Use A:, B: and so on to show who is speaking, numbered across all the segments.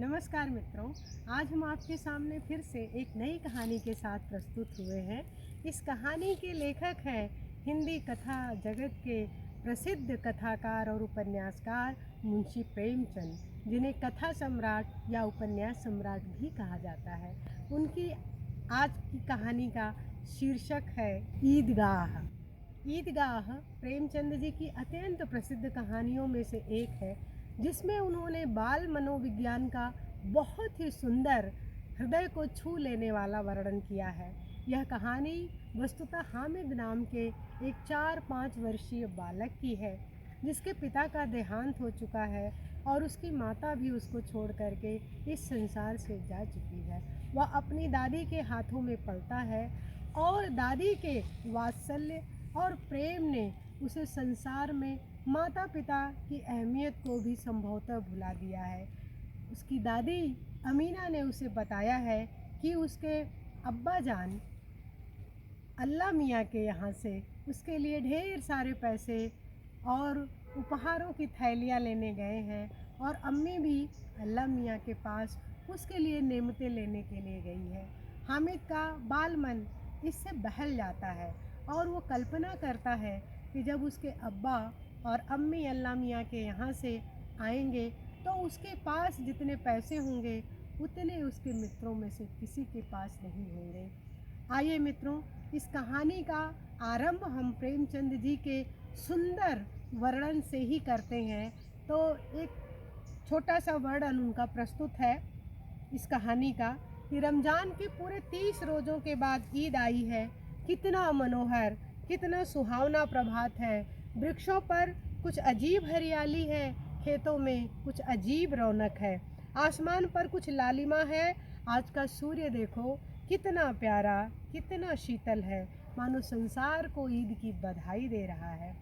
A: नमस्कार मित्रों, आज हम आपके सामने फिर से एक नई कहानी के साथ प्रस्तुत हुए हैं। इस कहानी के लेखक हैं हिंदी कथा जगत के प्रसिद्ध कथाकार और उपन्यासकार मुंशी प्रेमचंद, जिन्हें कथा सम्राट या उपन्यास सम्राट भी कहा जाता है। उनकी आज की कहानी का शीर्षक है ईदगाह। ईदगाह प्रेमचंद जी की अत्यंत प्रसिद्ध कहानियों में से एक है, जिसमें उन्होंने बाल मनोविज्ञान का बहुत ही सुंदर, हृदय को छू लेने वाला वर्णन किया है। यह कहानी वस्तुतः हामिद नाम के एक 4-5 वर्षीय बालक की है, जिसके पिता का देहांत हो चुका है और उसकी माता भी उसको छोड़ करके इस संसार से जा चुकी है। वह अपनी दादी के हाथों में पलता है और दादी के वात्सल्य और प्रेम ने उसे संसार में माता पिता की अहमियत को भी संभवतः भुला दिया है। उसकी दादी अमीना ने उसे बताया है कि उसके अब्बा जान अल्लाह मियाँ के यहाँ से उसके लिए ढेर सारे पैसे और उपहारों की थैलियाँ लेने गए हैं, और अम्मी भी अल्लाह मियाँ के पास उसके लिए नेमतें लेने के लिए गई है। हामिद का बाल मन इससे बहल जाता है और वो कल्पना करता है कि जब उसके अब्बा और अम्मी अल्लाह मियाँ के यहाँ से आएंगे तो उसके पास जितने पैसे होंगे उतने उसके मित्रों में से किसी के पास नहीं होंगे। आइए मित्रों, इस कहानी का आरंभ हम प्रेमचंद जी के सुंदर वर्णन से ही करते हैं। तो एक छोटा सा वर्णन उनका प्रस्तुत है इस कहानी का कि रमज़ान के पूरे 30 रोज़ों के बाद ईद आई है। कितना मनोहर, कितना सुहावना प्रभात है। वृक्षों पर कुछ अजीब हरियाली है, खेतों में कुछ अजीब रौनक है, आसमान पर कुछ लालिमा है। आज का सूर्य देखो कितना प्यारा, कितना शीतल है, मानो संसार को ईद की बधाई दे रहा है।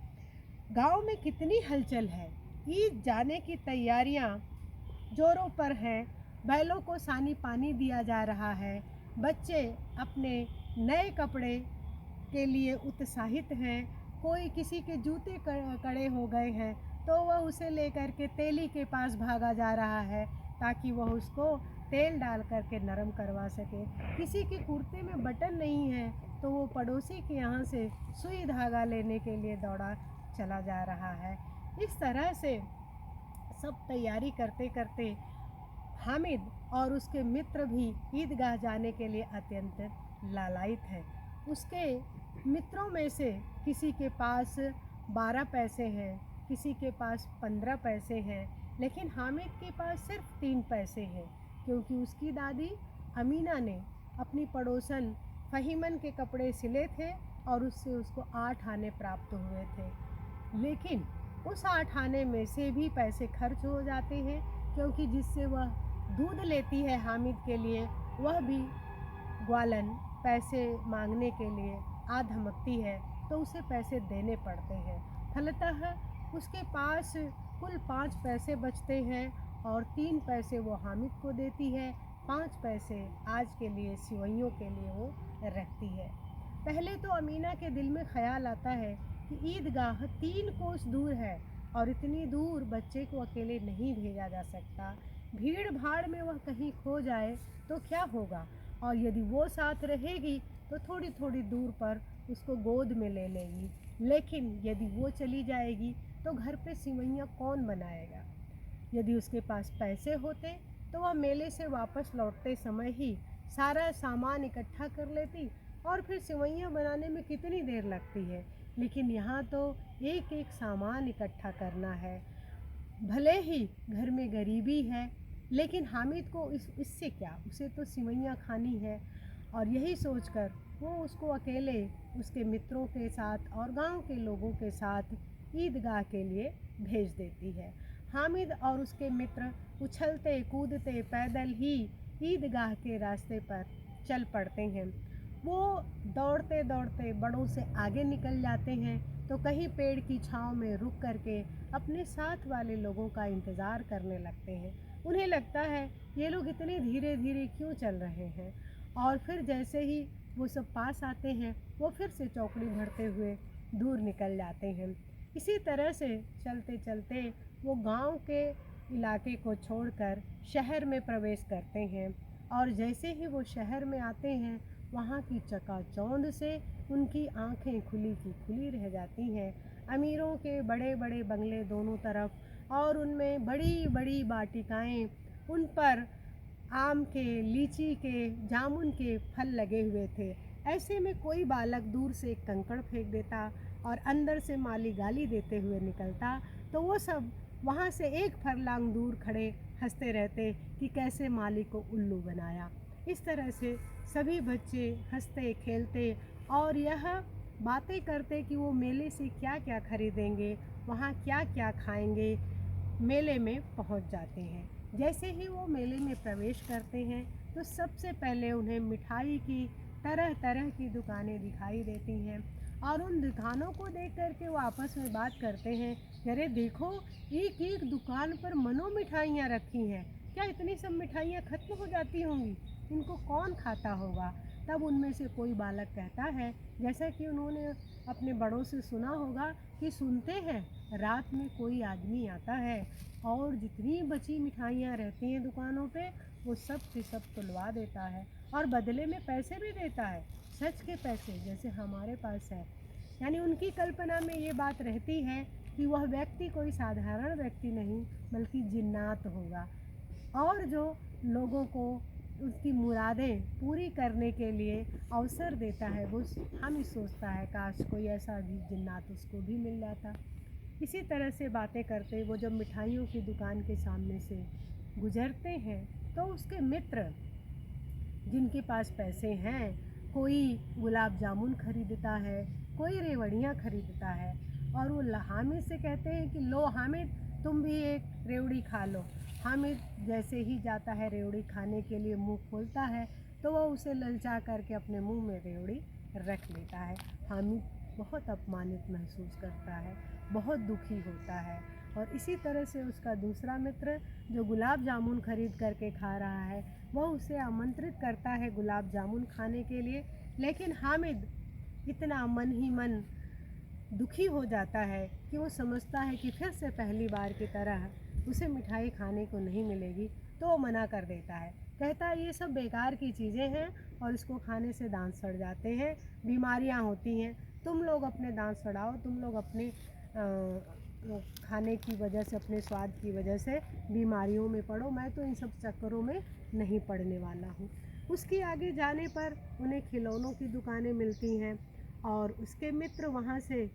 A: गांव में कितनी हलचल है। ईद जाने की तैयारियां जोरों पर हैं। बैलों को सानी पानी दिया जा रहा है। बच्चे अपने नए कपड़े के लिए उत्साहित हैं। कोई किसी के जूते कड़े हो गए हैं तो वह उसे लेकर के तेली के पास भागा जा रहा है ताकि वह उसको तेल डाल करके नरम करवा सके। किसी के कुर्ते में बटन नहीं है तो वो पड़ोसी के यहाँ से सुई धागा लेने के लिए दौड़ा चला जा रहा है। इस तरह से सब तैयारी करते करते हामिद और उसके मित्र भी ईदगाह जाने के लिए अत्यंत लालायित हैं। उसके मित्रों में से किसी के पास 12 पैसे हैं, किसी के पास 15 पैसे हैं, लेकिन हामिद के पास सिर्फ 3 पैसे हैं, क्योंकि उसकी दादी अमीना ने अपनी पड़ोसन फ़हीमन के कपड़े सिले थे और उससे उसको 8 आने प्राप्त हुए थे। लेकिन उस 8 आने में से भी पैसे खर्च हो जाते हैं, क्योंकि जिससे वह दूध लेती है हामिद के लिए, वह भी ग्वालन पैसे मांगने के लिए आ धमकती है तो उसे पैसे देने पड़ते हैं। फलतः उसके पास कुल 5 पैसे बचते हैं और 3 पैसे वो हामिद को देती है। 5 पैसे आज के लिए सिवैयों के लिए वो रखती है। पहले तो अमीना के दिल में ख्याल आता है कि ईदगाह 3 कोस दूर है और इतनी दूर बच्चे को अकेले नहीं भेजा जा सकता। भीड़ भाड़ में वह कहीं खो जाए तो क्या होगा, और यदि वो साथ रहेगी तो थोड़ी थोड़ी दूर पर उसको गोद में ले लेगी। लेकिन यदि वो चली जाएगी तो घर पे सिवैयाँ कौन बनाएगा। यदि उसके पास पैसे होते तो वह मेले से वापस लौटते समय ही सारा सामान इकट्ठा कर लेती और फिर सिवैयाँ बनाने में कितनी देर लगती है। लेकिन यहाँ तो एक एक सामान इकट्ठा करना है। भले ही घर में गरीबी है, लेकिन हामिद को इससे क्या, उसे तो सिवैयाँ खानी है। और यही सोचकर वो उसको अकेले उसके मित्रों के साथ और गांव के लोगों के साथ ईदगाह के लिए भेज देती है। हामिद और उसके मित्र उछलते कूदते पैदल ही ईदगाह के रास्ते पर चल पड़ते हैं। वो दौड़ते दौड़ते बड़ों से आगे निकल जाते हैं तो कहीं पेड़ की छांव में रुक करके अपने साथ वाले लोगों का इंतज़ार करने लगते हैं। उन्हें लगता है ये लोग इतने धीरे धीरे क्यों चल रहे हैं, और फिर जैसे ही वो सब पास आते हैं वो फिर से चौकड़ी भरते हुए दूर निकल जाते हैं। इसी तरह से चलते चलते वो गांव के इलाके को छोड़कर शहर में प्रवेश करते हैं। और जैसे ही वो शहर में आते हैं, वहाँ की चकाचौंध से उनकी आंखें खुली की खुली रह जाती हैं। अमीरों के बड़े बड़े बंगले दोनों तरफ, और उनमें बड़ी बड़ी वाटिकाएं, उन पर आम के, लीची के, जामुन के फल लगे हुए थे। ऐसे में कोई बालक दूर से एक कंकड़ फेंक देता और अंदर से माली गाली देते हुए निकलता, तो वो सब वहाँ से एक फरलांग दूर खड़े हंसते रहते कि कैसे माली को उल्लू बनाया। इस तरह से सभी बच्चे हंसते खेलते और यह बातें करते कि वो मेले से क्या क्या खरीदेंगे, वहाँ क्या क्या खाएंगे। मेले में पहुँच जाते हैं। जैसे ही वो मेले में प्रवेश करते हैं, तो सबसे पहले उन्हें मिठाई की तरह तरह की दुकानें दिखाई देती हैं, और उन दुकानों को देख कर के वो आपस में बात करते हैं कि अरे देखो, एक एक दुकान पर मनो मिठाइयाँ रखी हैं। क्या इतनी सब मिठाइयाँ खत्म हो जाती होंगी? इनको कौन खाता होगा? तब उनमें से कोई बालक कहता है, जैसा कि उन्होंने अपने बड़ों से सुना होगा कि सुनते हैं रात में कोई आदमी आता है और जितनी बची मिठाइयाँ रहती हैं दुकानों पे, वो सब के सब तुलवा देता है और बदले में पैसे भी देता है, सच के पैसे, जैसे हमारे पास है। यानी उनकी कल्पना में ये बात रहती है कि वह व्यक्ति कोई साधारण व्यक्ति नहीं, बल्कि जिन्नात होगा, और जो लोगों को उसकी मुरादें पूरी करने के लिए अवसर देता है। वो हम सोचता है काश कोई ऐसा भी जिन्नात उसको भी मिल जाता। इसी तरह से बातें करते वो जब मिठाइयों की दुकान के सामने से गुजरते हैं, तो उसके मित्र जिनके पास पैसे हैं, कोई गुलाब जामुन खरीदता है, कोई रेवड़ियाँ खरीदता है, और वो हामिद से कहते हैं कि लो हामिद, तुम भी एक रेवड़ी खा लो। हामिद जैसे ही जाता है रेवड़ी खाने के लिए, मुंह खोलता है तो वह उसे ललचा करके अपने मुंह में रेवड़ी रख लेता है। हामिद बहुत अपमानित महसूस करता है, बहुत दुखी होता है। और इसी तरह से उसका दूसरा मित्र जो गुलाब जामुन खरीद करके खा रहा है, वह उसे आमंत्रित करता है गुलाब जामुन खाने के लिए, लेकिन हामिद इतना मन ही मन दुखी हो जाता है कि वो समझता है कि फिर से पहली बार की तरह उसे मिठाई खाने को नहीं मिलेगी, तो वो मना कर देता है। कहता है ये सब बेकार की चीज़ें हैं और इसको खाने से दांत सड़ जाते हैं, बीमारियां होती हैं, तुम लोग अपने दांत सड़ाओ, तुम लोग अपने खाने की वजह से, अपने स्वाद की वजह से बीमारियों में पड़ो, मैं तो इन सब चक्करों में नहीं पड़ने वाला हूँ। उसके आगे जाने पर उन्हें खिलौनों की दुकानें मिलती हैं और उसके मित्र वहाँ से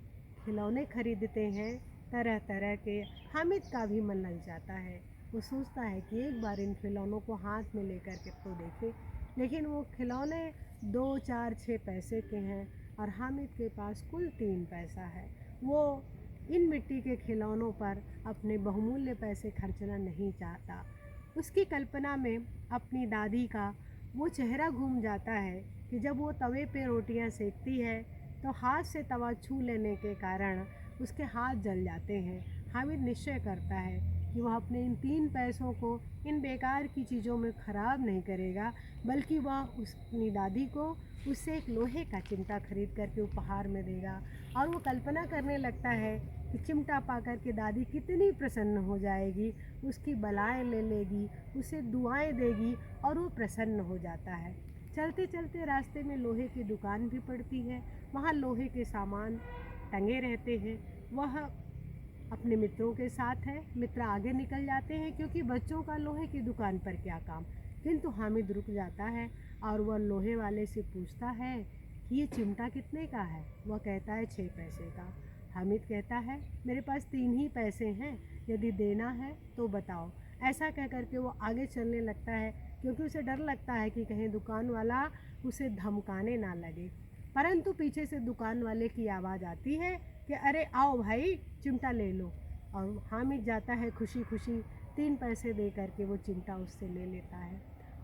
A: खिलौने खरीदते हैं तरह तरह के। हामिद का भी मन लग जाता है, वो सोचता है कि एक बार इन खिलौनों को हाथ में लेकर के तो देखे, लेकिन वो खिलौने 2, 4, 6 पैसे के हैं और हामिद के पास कुल 3 पैसा है। वो इन मिट्टी के खिलौनों पर अपने बहुमूल्य पैसे खर्चना नहीं चाहता। उसकी कल्पना में अपनी दादी का वो चेहरा घूम जाता है कि जब वो तवे पे रोटियां सेकती है तो हाथ से तवा छू लेने के कारण उसके हाथ जल जाते हैं। हामिद निश्चय करता है कि वह अपने इन 3 पैसों को इन बेकार की चीज़ों में ख़राब नहीं करेगा, बल्कि वह अपनी दादी को उससे एक लोहे का चिमटा खरीद करके उपहार में देगा। और वो कल्पना करने लगता है कि चिमटा पाकर के दादी कितनी प्रसन्न हो जाएगी, उसकी बलाएं ले लेगी, उसे दुआएं देगी और वो प्रसन्न हो जाता है। चलते चलते रास्ते में लोहे की दुकान भी पड़ती है, वहाँ लोहे के सामान टंगे रहते हैं। वह अपने मित्रों के साथ है, मित्र आगे निकल जाते हैं क्योंकि बच्चों का लोहे की दुकान पर क्या काम। किंतु हामिद रुक जाता है और वह लोहे वाले से पूछता है कि ये चिमटा कितने का है। वह कहता है 6 पैसे का। हामिद कहता है मेरे पास 3 ही पैसे हैं, यदि देना है तो बताओ। ऐसा कह करके वो आगे चलने लगता है क्योंकि उसे डर लगता है कि कहीं दुकान वाला उसे धमकाने ना लगे। परंतु पीछे से दुकान वाले की आवाज़ आती है कि अरे आओ भाई, चिमटा ले लो। और हामिद जाता है खुशी खुशी, 3 पैसे दे करके वो चिमटा उससे ले लेता है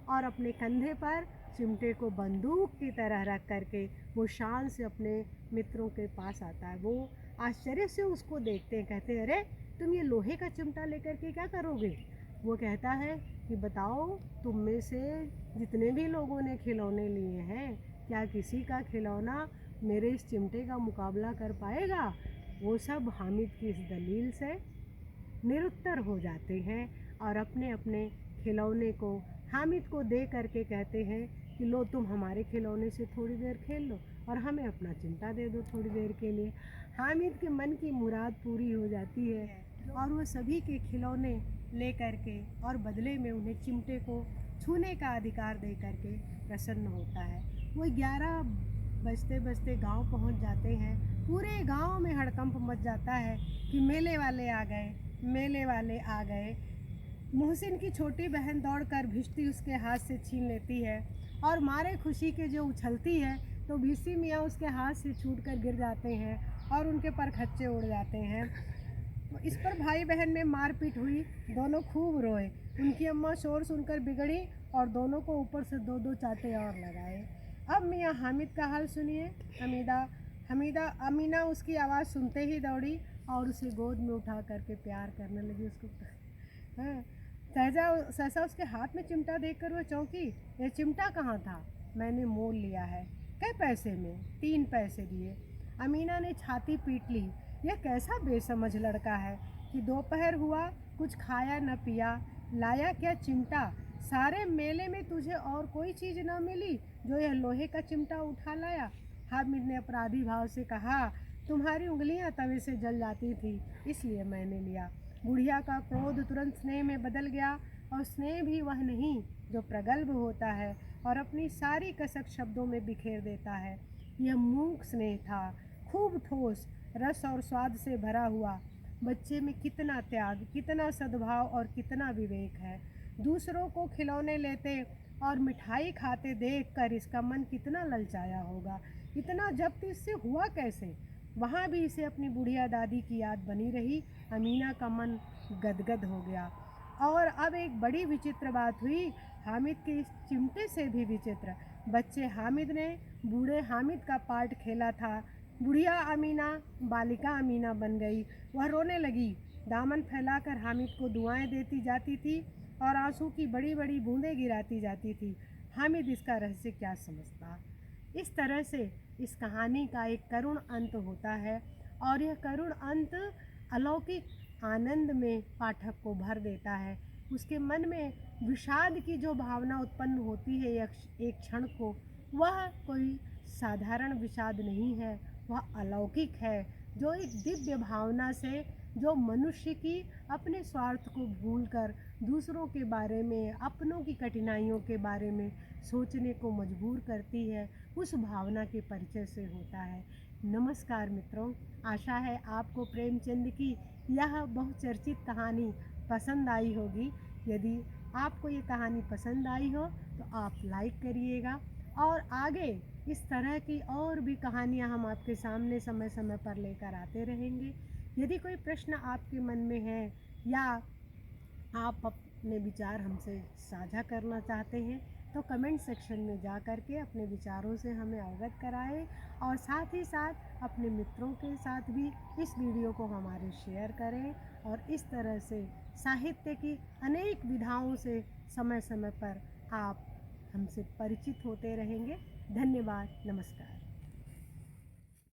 A: और अपने कंधे पर चिमटे को बंदूक की तरह रख करके वो शान से अपने मित्रों के पास आता है। वो आश्चर्य से उसको देखते हैं, कहते हैं अरे तुम ये लोहे का चिमटा लेकर के क्या करोगे। वो कहता है कि बताओ, तुम में से जितने भी लोगों ने खिलौने लिए हैं, क्या किसी का खिलौना मेरे इस चिमटे का मुकाबला कर पाएगा। वो सब हामिद की इस दलील से निरुत्तर हो जाते हैं और अपने अपने खिलौने को हामिद को दे करके कहते हैं कि लो तुम हमारे खिलौने से थोड़ी देर खेल लो और हमें अपना चिमटा दे दो थोड़ी देर के लिए। हामिद के मन की मुराद पूरी हो जाती है और वो सभी के खिलौने ले करके और बदले में उन्हें चिमटे को छूने का अधिकार दे करके प्रसन्न होता है। वो 11 बजते बजते गांव पहुंच जाते हैं। पूरे गांव में हड़कंप मच जाता है कि मेले वाले आ गए, मेले वाले आ गए। मोहसिन की छोटी बहन दौड़कर भिश्ती उसके हाथ से छीन लेती है और मारे खुशी के जो उछलती है तो भिश्ती मियाँ उसके हाथ से छूटकर गिर जाते हैं और उनके परखच्चे उड़ जाते हैं। इस पर भाई बहन में मारपीट हुई, दोनों खूब रोए। उनकी अम्मा शोर सुनकर बिगड़ी और दोनों को ऊपर से 2-2 चांटे और लगाए। अब मियाँ हामिद का हाल सुनिए। अमीना उसकी आवाज़ सुनते ही दौड़ी और उसे गोद में उठा करके प्यार करने लगी उसको। हाँ, सहसा उसके हाथ में चिमटा देखकर वह चौंकी। ये चिमटा कहाँ था? मैंने मोल लिया है। कै पैसे में? 3 पैसे दिए। अमीना ने छाती पीट ली। यह कैसा बेसमझ लड़का है कि दोपहर हुआ कुछ खाया न पिया, लाया क्या चिमटा। सारे मेले में तुझे और कोई चीज़ न मिली जो यह लोहे का चिमटा उठा लाया। हामिद ने अपराधी भाव से कहा, तुम्हारी उंगलियां तवे से जल जाती थी इसलिए मैंने लिया। बुढ़िया का क्रोध तुरंत स्नेह में बदल गया और स्नेह भी वह नहीं जो प्रगल्भ होता है और अपनी सारी कसक शब्दों में बिखेर देता है। यह मूक स्नेह था, खूब ठोस, रस और स्वाद से भरा हुआ। बच्चे में कितना त्याग, कितना सद्भाव और कितना विवेक है। दूसरों को खिलौने लेते और मिठाई खाते देखकर इसका मन कितना ललचाया होगा। इतना जब्त इससे हुआ कैसे? वहाँ भी इसे अपनी बुढ़िया दादी की याद बनी रही। अमीना का मन गदगद हो गया। और अब एक बड़ी विचित्र बात हुई, हामिद के इस चिमटे से भी विचित्र। बच्चे हामिद ने बूढ़े हामिद का पार्ट खेला था। बुढ़िया अमीना बालिका अमीना बन गई। वह रोने लगी, दामन फैलाकर हामिद को दुआएं देती जाती थी और आंसू की बड़ी बड़ी बूंदें गिराती जाती थी। हामिद इसका रहस्य क्या समझता? इस तरह से इस कहानी का एक करुण अंत होता है और यह करुण अंत अलौकिक आनंद में पाठक को भर देता है। उसके मन में विषाद की जो भावना उत्पन्न होती है एक क्षण को, वह कोई साधारण विषाद नहीं है, वह अलौकिक है, जो एक दिव्य भावना से जो मनुष्य की अपने स्वार्थ को भूलकर दूसरों के बारे में, अपनों की कठिनाइयों के बारे में सोचने को मजबूर करती है, उस भावना के परिचय से होता है। नमस्कार मित्रों, आशा है आपको प्रेमचंद की यह बहुचर्चित कहानी पसंद आई होगी। यदि आपको ये कहानी पसंद आई हो तो आप लाइक करिएगा और आगे इस तरह की और भी कहानियाँ हम आपके सामने समय समय पर लेकर आते रहेंगे। यदि कोई प्रश्न आपके मन में है या आप अपने विचार हमसे साझा करना चाहते हैं तो कमेंट सेक्शन में जा कर के अपने विचारों से हमें अवगत कराएं और साथ ही साथ अपने मित्रों के साथ भी इस वीडियो को हमारे शेयर करें और इस तरह से साहित्य की अनेक विधाओं से समय समय पर आप हमसे परिचित होते रहेंगे। धन्यवाद, नमस्कार।